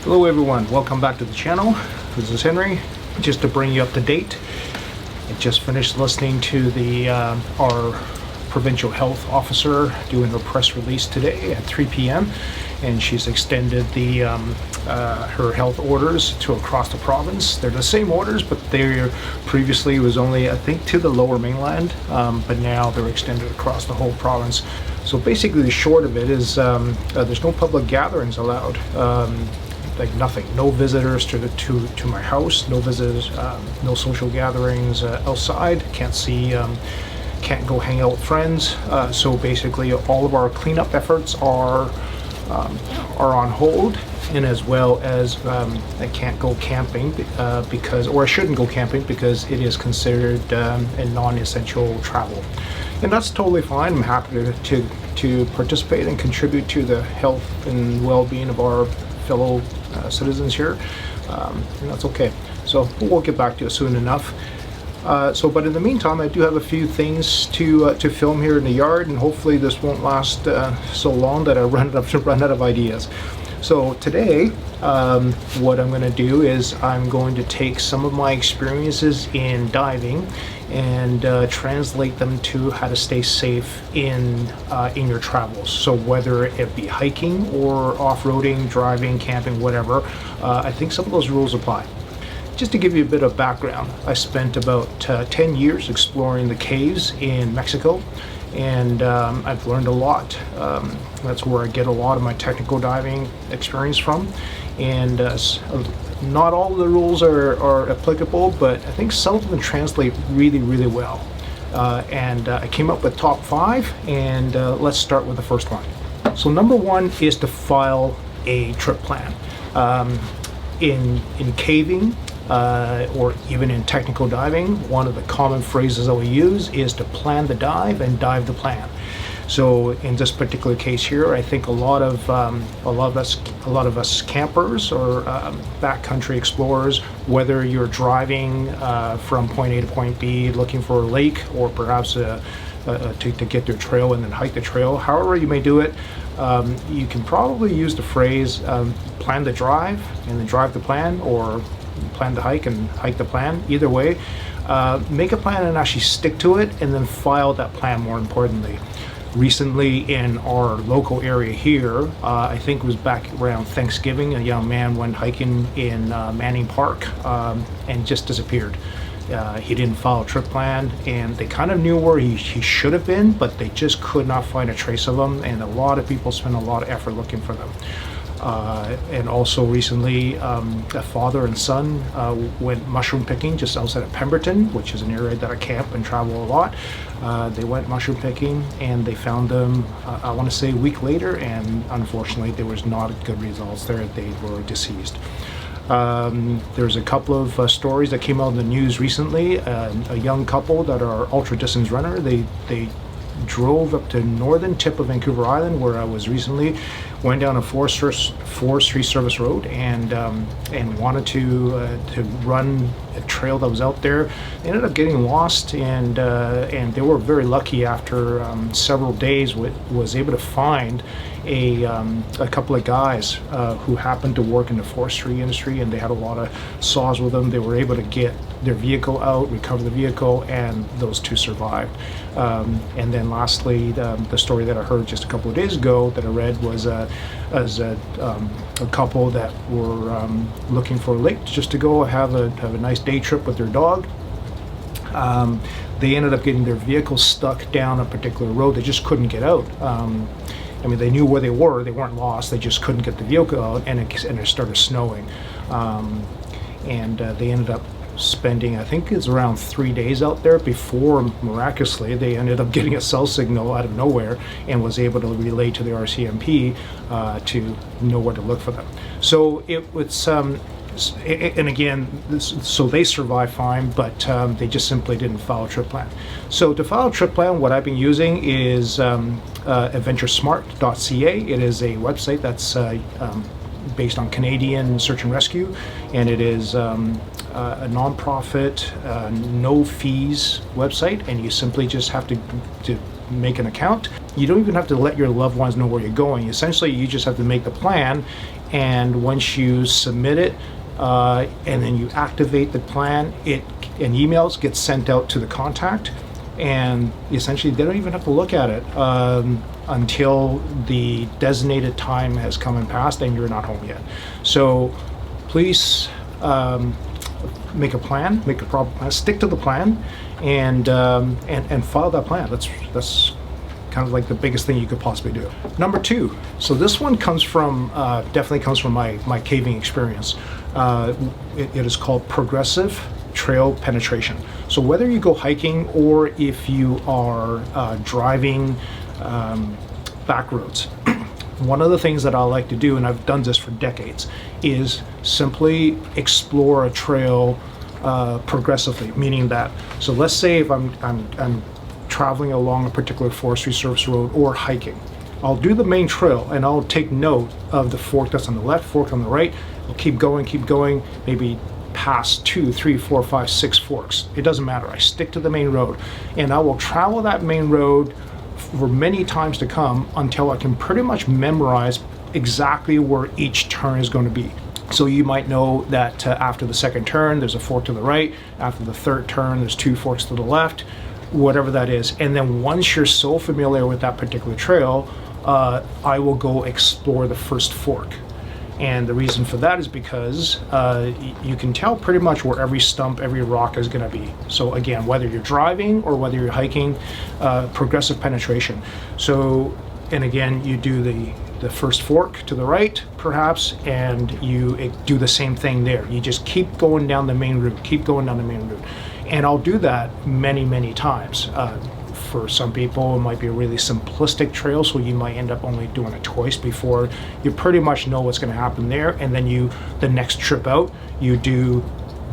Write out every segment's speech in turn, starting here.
Hello everyone, welcome back to the channel. This is Henry. Just to bring you up to date, I just finished listening to our provincial health officer doing her press release today at 3 p.m. and she's extended her health orders to across the province. They're the same orders, but they previously was only, I think, to the lower mainland, but now they're extended across the whole province. So basically the short of it is there's no public gatherings allowed. Like nothing, no visitors to my house, no visitors, no social gatherings outside, can't go hang out with friends. So basically all of our cleanup efforts are on hold, and as well as I can't go camping or I shouldn't go camping because it is considered a non-essential travel. And that's totally fine. I'm happy to participate and contribute to the health and well-being of our fellow citizens here, and that's okay. So we'll get back to it soon enough. But in the meantime, I do have a few things to film here in the yard, and hopefully this won't last so long that I run out of ideas. So today, what I'm going to do is I'm going to take some of my experiences in diving and translate them to how to stay safe in your travels. So whether it be hiking or off-roading, driving, camping, whatever, I think some of those rules apply. Just to give you a bit of background, I spent about 10 years exploring the caves in Mexico, and I've learned a lot. That's where I get a lot of my technical diving experience from, and not all of the rules are applicable, but I think some of them translate really, really well. I came up with top 5, and let's start with the first one. So number 1 is to file a trip plan. In caving, or even in technical diving, one of the common phrases that we use is to plan the dive and dive the plan. So in this particular case here, I think a lot of us campers or backcountry explorers, whether you're driving from point A to point B, looking for a lake, or perhaps to get to a trail and then hike the trail, however you may do it, you can probably use the phrase plan the drive and then drive the plan, or plan the hike and hike the plan. Either way, make a plan and actually stick to it, and then file that plan, more importantly. Recently in our local area here, I think it was back around Thanksgiving, a young man went hiking in Manning Park and just disappeared. He didn't follow a trip plan, and they kind of knew where he should have been, but they just could not find a trace of him, and a lot of people spent a lot of effort looking for them. And also recently, a father and son went mushroom picking just outside of Pemberton, which is an area that I camp and travel a lot. They went mushroom picking and they found them, I want to say a week later, and unfortunately there was not good results there. They were deceased. There's a couple of stories that came out in the news recently. A young couple that are ultra distance runner, they drove up to northern tip of Vancouver Island, where I was recently, went down a forestry service road and wanted to run a trail that was out there. They ended up getting lost, and they were very lucky. After several days, was able to find a couple of guys who happened to work in the forestry industry, and they had a lot of saws with them. They were able to get their vehicle out, recover the vehicle, and those two survived. And then lastly, the story that I heard just a couple of days ago that I read was a couple that were looking for a lake just to go have a nice day trip with their dog. They ended up getting their vehicle stuck down a particular road. They just couldn't get out. I mean, they knew where they weren't lost, they just couldn't get the vehicle out, and it started snowing. They ended up spending, I think it's around 3 days out there before miraculously they ended up getting a cell signal out of nowhere and was able to relay to the RCMP to know where to look for them. So it was, and again, so they survived fine, but they just simply didn't follow a trip plan. So to follow a trip plan, what I've been using is adventuresmart.ca. It is a website that's based on Canadian search and rescue, and it is a non-profit, no fees website, and you simply just have to make an account. You don't even have to let your loved ones know where you're going. Essentially, you just have to make the plan and once you submit it, and then you activate the plan, an emails get sent out to the contact, and essentially they don't even have to look at it until the designated time has come and passed and you're not home yet. So please make a plan, make a proper plan, stick to the plan, and follow that plan. That's kind of like the biggest thing you could possibly do. Number 2, so this one comes from, definitely comes from my caving experience. It is called progressive trail penetration. So whether you go hiking or if you are driving back roads, one of the things that I like to do, and I've done this for decades, is simply explore a trail progressively, meaning that, so let's say if I'm traveling along a particular Forestry Service road or hiking, I'll do the main trail and I'll take note of the fork that's on the left, fork on the right. I'll keep going, maybe past 2, 3, 4, 5, 6 forks. It doesn't matter. I stick to the main road, and I will travel that main road for many times to come until I can pretty much memorize exactly where each turn is going to be. So you might know that after the second turn, there's a fork to the right. After the third turn, there's 2 forks to the left, whatever that is. And then once you're so familiar with that particular trail, I will go explore the first fork. And the reason for that is because you can tell pretty much where every stump, every rock is going to be. So again, whether you're driving or whether you're hiking, progressive penetration. So, and again, you do the first fork to the right, perhaps, and you do the same thing there. You just keep going down the main route, And I'll do that many, many times. For some people, it might be a really simplistic trail, so you might end up only doing it twice before you pretty much know what's going to happen there. And then the next trip out, you do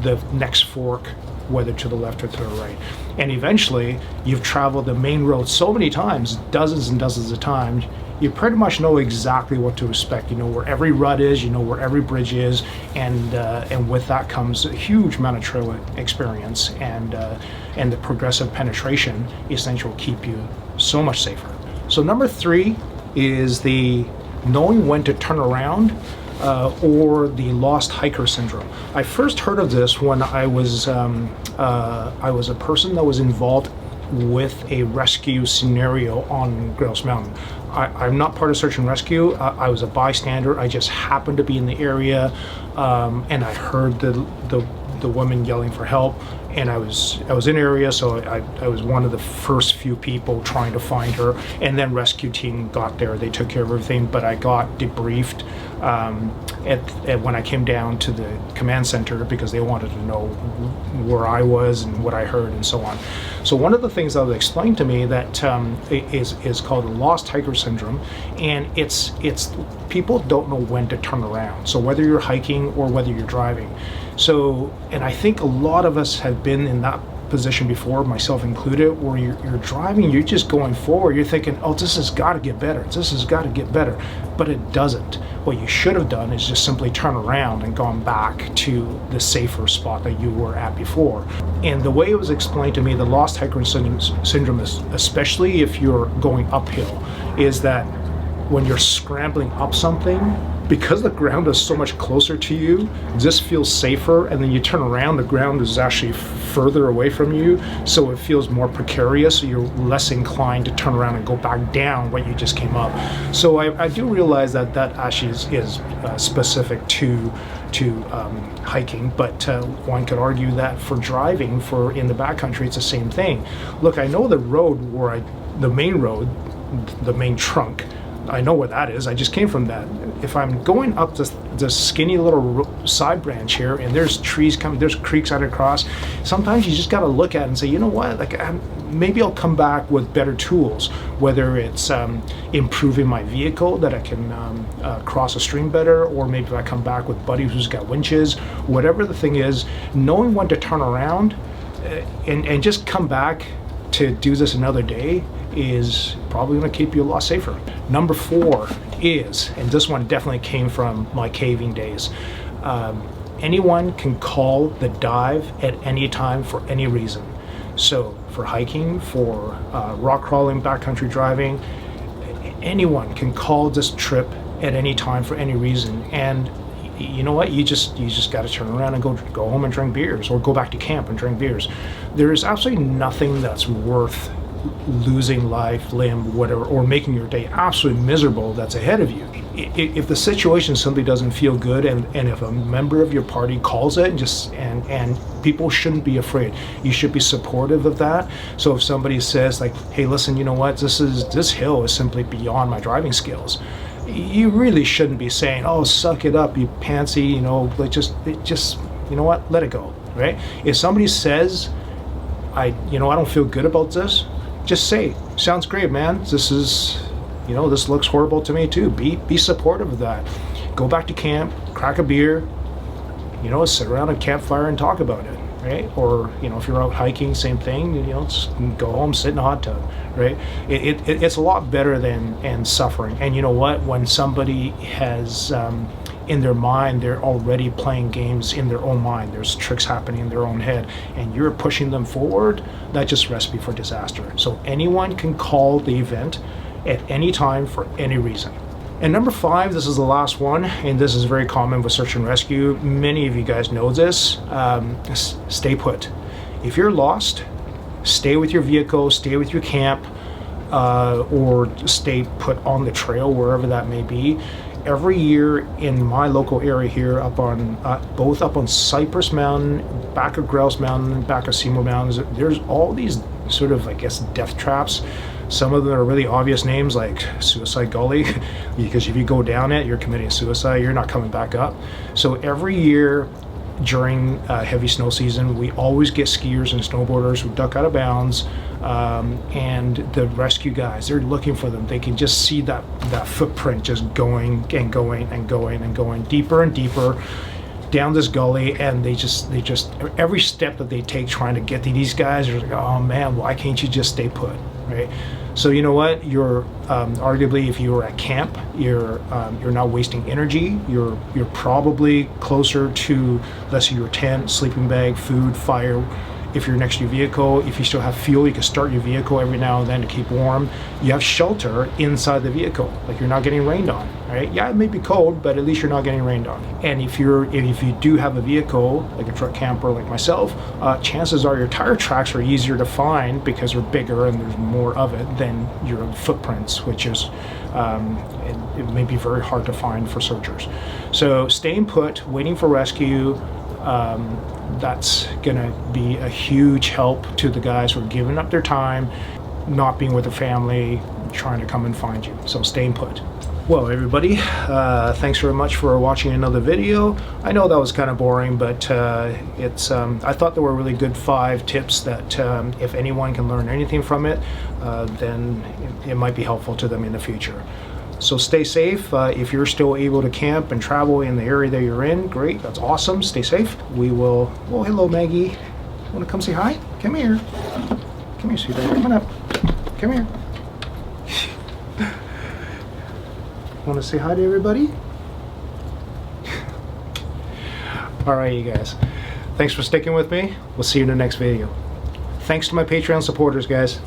the next fork, whether to the left or to the right. And eventually, you've traveled the main road so many times, dozens and dozens of times, you pretty much know exactly what to expect. You know where every rut is, you know where every bridge is, and with that comes a huge amount of trail experience, and the progressive penetration essentially will keep you so much safer. So number 3 is the knowing when to turn around, or the lost hiker syndrome. I first heard of this when I was a person that was involved with a rescue scenario on Grouse Mountain. I'm not part of search and rescue. I was a bystander. I just happened to be in the area, and I heard the woman yelling for help. And I was in the area, so I was one of the first few people trying to find her. And then rescue team got there. They took care of everything, but I got debriefed when I came down to the command center because they wanted to know where I was and what I heard and so on. So one of the things that was explained to me that is called a lost hiker syndrome, and it's people don't know when to turn around. So whether you're hiking or whether you're driving. So, and I think a lot of us have been in that position before, myself included, where you're driving, you're just going forward, you're thinking, oh, this has got to get better, but it doesn't. What you should have done is just simply turn around and gone back to the safer spot that you were at before. And the way it was explained to me, the lost hiker syndrome is, especially if you're going uphill, is that when you're scrambling up something, because the ground is so much closer to you, this feels safer, and then you turn around, the ground is actually further away from you, so it feels more precarious, so you're less inclined to turn around and go back down what you just came up. So I do realize that actually is specific to hiking, but one could argue that for driving, in the backcountry, it's the same thing. Look, I know the road the main road, the main trunk, I know where that is. I just came from that. If I'm going up this skinny little side branch here, and there's trees coming, there's creeks I'd cross, sometimes you just got to look at it and say, you know what, like maybe I'll come back with better tools, whether it's improving my vehicle that I can cross a stream better, or maybe I come back with buddies who's got winches, whatever the thing is, knowing when to turn around and just come back to do this another day is probably going to keep you a lot safer. Number 4 is, and this one definitely came from my caving days, anyone can call the dive at any time for any reason. So for hiking, for rock crawling, backcountry driving, anyone can call this trip at any time for any reason. And you know what? You just got to turn around and go home and drink beers, or go back to camp and drink beers. There is absolutely nothing that's worth losing life, limb, whatever, or making your day absolutely miserable that's ahead of you. If the situation simply doesn't feel good, and if a member of your party calls it, and people shouldn't be afraid. You should be supportive of that. So if somebody says like, hey, listen, you know what? This hill is simply beyond my driving skills. You really shouldn't be saying, oh, suck it up, you pantsy, you know, like just, you know what, let it go, right? If somebody says, I don't feel good about this, just say, sounds great, man. This looks horrible to me too. Be supportive of that. Go back to camp, crack a beer, sit around a campfire and talk about it, right? Or, if you're out hiking, same thing, just go home, sit in a hot tub, right? It's a lot better than suffering. And you know what? When somebody has, in their mind, they're already playing games in their own mind. There's tricks happening in their own head, and you're pushing them forward, that just recipe for disaster. So anyone can call the event at any time for any reason. And number 5, this is the last one, and this is very common with search and rescue. Many of you guys know this. Stay put. If you're lost, stay with your vehicle, stay with your camp, or stay put on the trail, wherever that may be. Every year in my local area here, both up on Cypress Mountain, back of Grouse Mountain, back of Seymour Mountains, there's all these sort of, I guess, death traps. Some of them are really obvious names like Suicide Gully, because if you go down it, you're committing suicide, you're not coming back up. So every year during heavy snow season, we always get skiers and snowboarders who duck out of bounds, and the rescue guys, they're looking for them. They can just see that footprint just going and going and going and going deeper and deeper down this gully, and they just every step that they take trying to get to these guys, they're like, oh man, why can't you just stay put, right? So you know what, you're arguably, if you were at camp, you're not wasting energy. You're probably closer to, let's say, your tent, sleeping bag, food, fire. If you're next to your vehicle, if you still have fuel, you can start your vehicle every now and then to keep warm. You have shelter inside the vehicle, like you're not getting rained on, right? Yeah, it may be cold, but at least you're not getting rained on. And if you do have a vehicle, like a truck camper like myself, chances are your tire tracks are easier to find because they're bigger and there's more of it than your footprints, which is, it may be very hard to find for searchers. So staying put, waiting for rescue, that's gonna be a huge help to the guys who are giving up their time, not being with their family, trying to come and find you. So staying put. Well, everybody, thanks very much for watching another video. I know that was kind of boring, but I thought there were really good 5 tips that if anyone can learn anything from it, then it might be helpful to them in the future. So stay safe. If you're still able to camp and travel in the area that you're in, great, that's awesome. Stay safe. We will, oh, hello, Maggie. Want to come say hi? Come here. Come here, sweetheart. Come on up. Come here. Want to say hi to everybody? All right, you guys. Thanks for sticking with me. We'll see you in the next video. Thanks to my Patreon supporters, guys.